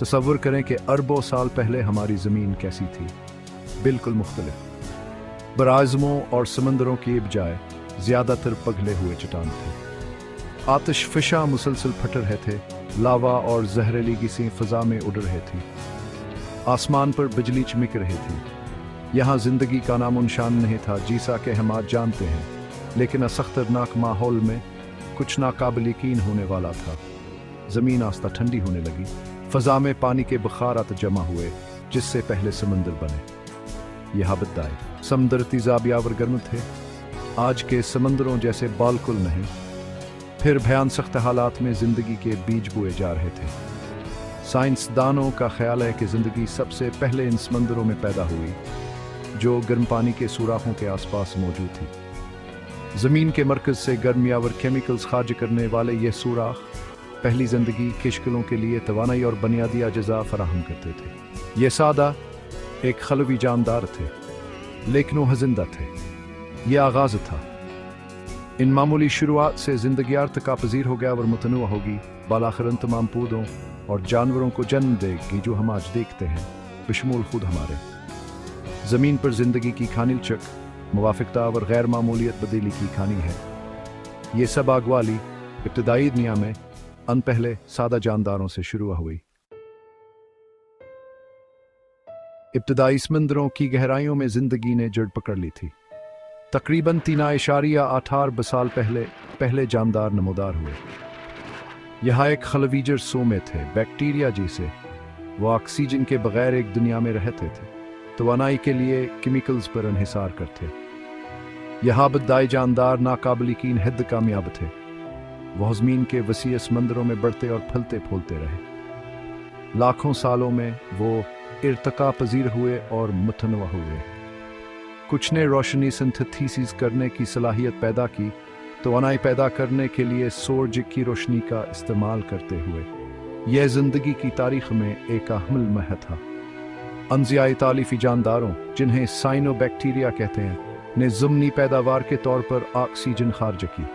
तसव्वुर करें कि अरबों साल पहले हमारी ज़मीन कैसी थी, बिल्कुल मुख्तलिफ। बराज़मों और समंदरों की बजाय ज़्यादातर पगले हुए चट्टान थे। आतिश फिशा मुसलसल फट रहे थे, लावा और जहरीली गैसें फ़ज़ा में उड़ रही थी। आसमान पर बिजली चमक रही थी। यहाँ ज़िंदगी का नामो निशान नहीं था, जैसा कि हम आज जानते हैं, लेकिन इस खतरनाक माहौल में कुछ नाकाबिल यकीन होने वाला था। ज़मीन आस्ता ठंडी होने लगी, फ़ज़ा में पानी के बुखारात जमा हुए, जिससे पहले समंदर बने। यह बददाए समंदर तेज़ाब गर्म थे, आज के समंदरों जैसे बालकुल नहीं। फिर भयान सख्त हालात में ज़िंदगी के बीज बोए जा रहे थे। साइंसदानों का ख्याल है कि ज़िंदगी सबसे पहले इन समंदरों में पैदा हुई, जो गर्म पानी के सुराखों के आसपास मौजूद थी। ज़मीन के मरकज़ से गर्मियावर केमिकल्स खारिज करने वाले ये सुराख पहली ज़िंदगी के शक्लों के लिए तवानाई और बुनियादी अज़ा फराहम करते थे। ये सादा एक खलवी जानदार थे, लेकिन वो जिंदा थे। यह आगाज़ था। इन मामूली शुरुआत से ज़िंदगी अर्तका पजीर हो गया और मुतनवा होगी, बालाखिर तमाम पौधों और जानवरों को जन्म देगी जो हम आज देखते हैं, बशमूल खुद हमारे। ज़मीन पर ज़िंदगी की खानी लचक, मुवाफ़िकता और गैर मामूलियत बदीली की खानी है। ये सब आगवाली इब्तदाई दुनिया में अन पहले सादा जानदारों से शुरू हुई। इब्तदाई समंदरों की गहराइयों में ज़िंदगी ने जड़ पकड़ ली थी। तकरीबन 3.8 साल पहले जानदार नमोदार हुए। यहाँ एक खलवीजर सोमे थे, बैक्टीरिया जिसे वो ऑक्सीजन के बगैर एक दुनिया में रहते थे, तवानाई के लिए केमिकल्स पर इन्हिसार करते। यहाँ बद्दाई जानदार नाकाबिल यकीन हद कामयाब थे। वह ज़मीन के वसीअ समंदरों में बढ़ते और फलते फूलते रहे। लाखों सालों में वो इर्तका पजीर हुए और मुतनवा हुए। कुछ ने रोशनी सिंथेसिस करने की सलाहियत पैदा की, तवानाई पैदा करने के लिए सूरज की रोशनी का इस्तेमाल करते हुए। यह ज़िंदगी की तारीख में एक अहम लम्हा था। अनज़ियाई तालीफ़ी जानदारों, जिन्हें साइनोबैक्टीरिया कहते हैं, ने ज़मनी पैदावार के तौर पर ऑक्सीजन खारिज की।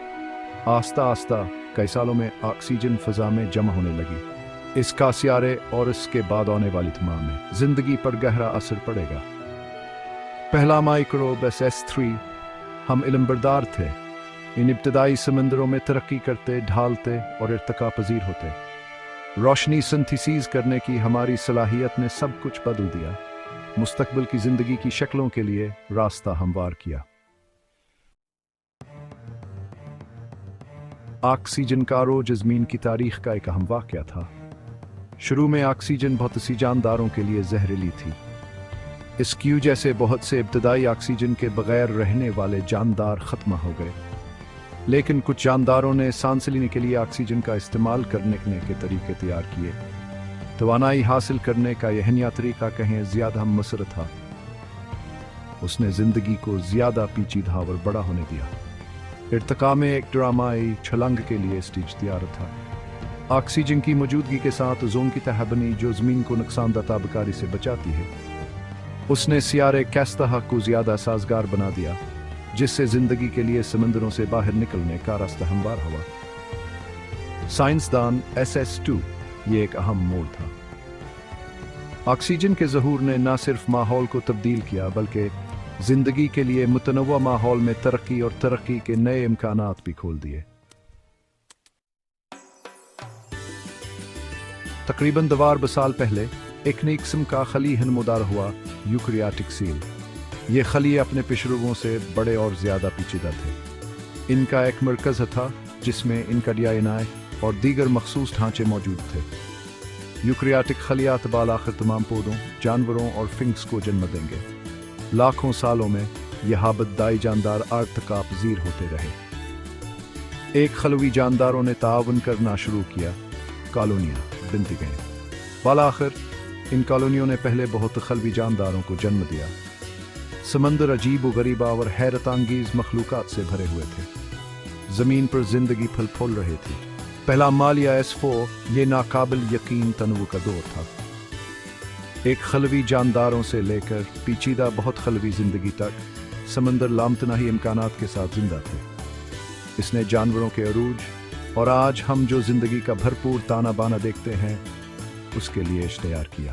आस्ता आस्ता कई सालों में ऑक्सीजन फ़ज़ा में जमा होने लगी। इसका सियारे और इसके बाद आने वाली तमाम में ज़िंदगी पर गहरा असर पड़ेगा। पहला माइक्रोब SS3। हम इल्मबरदार थे। इन इब्तदाई समंदरों में तरक्की करते, ढालते और इर्तका पजीर होते। रोशनी सिंथेसिस करने की हमारी सलाहियत ने सब कुछ बदल दिया, मुस्तकबिल की ज़िंदगी की शक्लों के लिए रास्ता हमवार किया। ऑक्सीजन का रोज ज़मीन की तारीख का एक अहम वाक़या था। शुरू में ऑक्सीजन बहुत सी जानदारों के लिए जहरीली थी। इसकी वजह से बहुत से इब्तदाई ऑक्सीजन के बगैर रहने वाले जानदार ख़त्म हो गए। लेकिन कुछ जानदारों ने सांस लेने के लिए ऑक्सीजन का इस्तेमाल करने के तरीके तैयार किए। तवानाई हासिल करने का यह नया तरीका कहें ज़्यादा मसर था। उसने ज़िंदगी को ज़्यादा पेचीदा और बड़ा होने दिया। इर्तका में एक ड्रामाई छलांग के लिए स्टेज तैयार था। ऑक्सीजन की मौजूदगी के साथ ओज़ोन की तह बनी, जो ज़मीन को नुकसानदा ताबकारी से बचाती है। उसने सियारे कैस्ताहा को ज़्यादा साजगार बना दिया, जिससे ज़िंदगी के लिए समंदरों से बाहर निकलने का रास्ता हमवार हुआ। साइंसदान SS2 ये एक अहम मोड़ था। ऑक्सीजन के ज़हूर ने न सिर्फ माहौल को तब्दील किया, बल्कि ज़िंदगी के लिए मुतनव्वा माहौल में तरक्की और तरक्की के नए इम्कानात भी खोल दिए। तकरीबन 2 साल पहले एक नई किस्म का खली नमोदार हुआ, यूकैरियोटिक सेल। ये खली अपने पिछड़ों से बड़े और ज़्यादा पेचीदा थे। इनका एक मरकज़ था जिसमें इनका DNA और दीगर मखसूस ढांचे मौजूद थे। यूकैरियोटिक खलियात बालाखिर तमाम पौधों, जानवरों और फिंक्स को जन्म देंगे। लाखों सालों में यह बद्दाई जानदार अर्तका पजीर होते रहे। एक खलवी जानदारों ने ताउन करना शुरू किया, कॉलोनियाँ बनती गईं। बालाखिर इन कॉलोनियों ने पहले बहुत खलवी जानदारों को जन्म दिया। समंदर अजीब व गरीबा और हैरत अंगेज मखलूक़ात से भरे हुए थे। ज़मीन पर ज़िंदगी फल फूल रही थी। पहला मालिया S4 ये नाकाबिल यकीन तनवु का दौर था। एक खलवी जानदारों से लेकर पेचीदा बहुत खलवी ज़िंदगी तक समंदर लामतनाही इम्कानात के साथ जिंदा थे। इसने जानवरों के अरूज और आज हम जो ज़िंदगी का भरपूर ताना बाना देखते हैं, اس کے لیے اشتہار کیا۔